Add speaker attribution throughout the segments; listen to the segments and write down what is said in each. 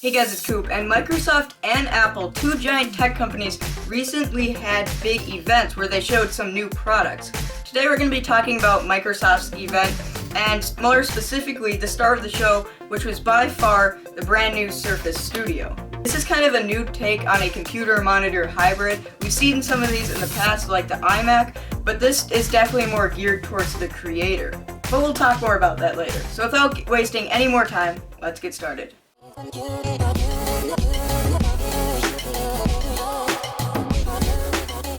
Speaker 1: Hey guys, it's Coop, and Microsoft and Apple, two giant tech companies, recently had big events where they showed some new products. Today we're going to be talking about Microsoft's event, and more specifically the star of the show, which was by far the brand new Surface Studio. This is kind of a new take on a computer monitor hybrid. We've seen some of these in the past, like the iMac, but this is definitely more geared towards the creator. But we'll talk more about that later. So without wasting any more time, let's get started.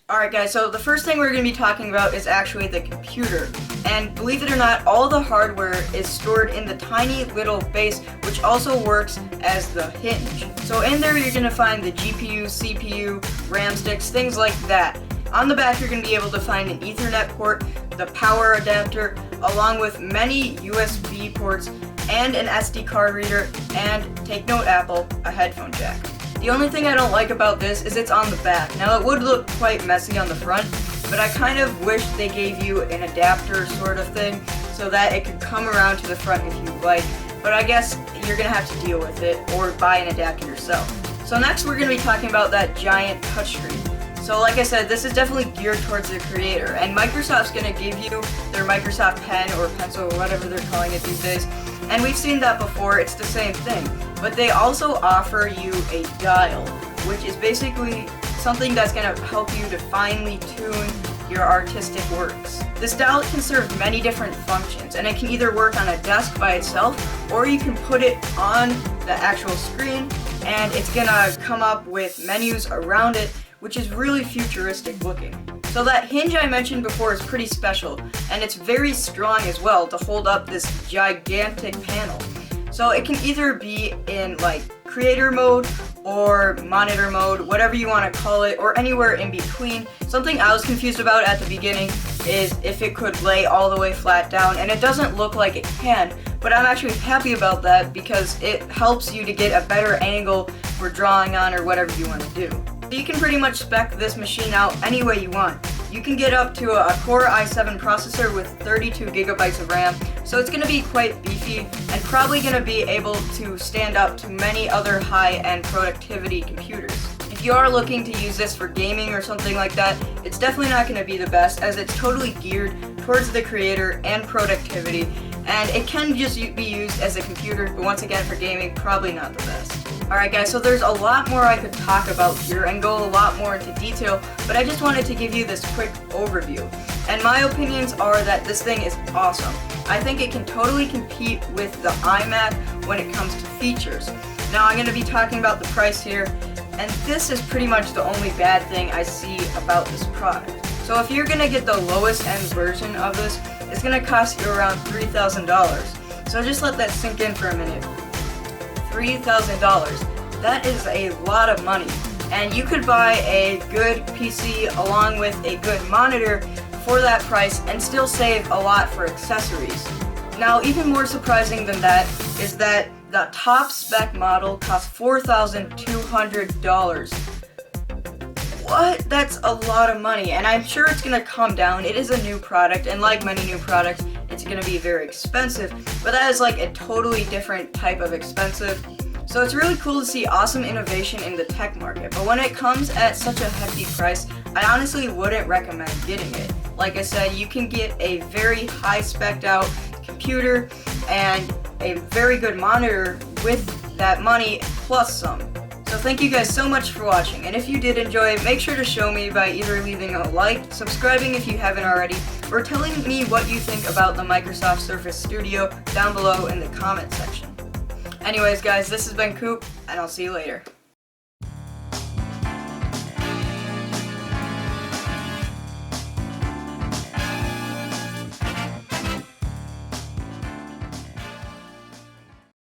Speaker 1: Alright guys, so the first thing we're going to be talking about is actually the computer. And believe it or not, all the hardware is stored in the tiny little base, which also works as the hinge. So in there you're going to find the GPU, CPU, RAM sticks, things like that. On the back you're going to be able to find an Ethernet port, the power adapter, along with many USB ports, and an SD card reader, and, take note Apple, a headphone jack. The only thing I don't like about this is it's on the back. Now it would look quite messy on the front, but I kind of wish they gave you an adapter sort of thing so that it could come around to the front if you like, but I guess you're going to have to deal with it or buy an adapter yourself. So next we're going to be talking about that giant touchscreen. So like I said, this is definitely geared towards the creator, and Microsoft's going to give you their Microsoft Pen or Pencil or whatever they're calling it these days, and we've seen that before, it's the same thing. But they also offer you a dial, which is basically something that's going to help you to finely tune your artistic works. This dial can serve many different functions, and it can either work on a desk by itself, or you can put it on the actual screen, and it's going to come up with menus around it, which is really futuristic looking. So that hinge I mentioned before is pretty special, and it's very strong as well to hold up this gigantic panel. So it can either be in like creator mode or monitor mode, whatever you want to call it, or anywhere in between. Something I was confused about at the beginning is if it could lay all the way flat down, and it doesn't look like it can, but I'm actually happy about that because it helps you to get a better angle for drawing on or whatever you want to do. So you can pretty much spec this machine out any way you want. You can get up to a Core i7 processor with 32 gigabytes of RAM, so it's going to be quite beefy and probably going to be able to stand up to many other high-end productivity computers. If you are looking to use this for gaming or something like that, it's definitely not going to be the best, as it's totally geared towards the creator and productivity, and it can just be used as a computer, but once again for gaming, probably not the best. Alright guys, so there's a lot more I could talk about here and go a lot more into detail, but I just wanted to give you this quick overview. And my opinions are that this thing is awesome. I think it can totally compete with the iMac when it comes to features. Now I'm going to be talking about the price here, and this is pretty much the only bad thing I see about this product. So if you're going to get the lowest end version of this, it's going to cost you around $3,000. So just let that sink in for a minute. $3,000. That is a lot of money, and you could buy a good PC along with a good monitor for that price and still save a lot for accessories. Now, even more surprising than that is that the top spec model costs $4,200. What? That's a lot of money, and I'm sure it's going to come down. It is a new product, and like many new products, it's going to be very expensive, but that is like a totally different type of expensive. So it's really cool to see awesome innovation in the tech market, but when it comes at such a hefty price, I honestly wouldn't recommend getting it. Like I said, you can get a very high spec'd out computer and a very good monitor with that money plus some. So thank you guys so much for watching, and if you did enjoy, make sure to show me by either leaving a like, subscribing if you haven't already, or telling me what you think about the Microsoft Surface Studio down below in the comment section. Anyways guys, this has been Coop, and I'll see you later.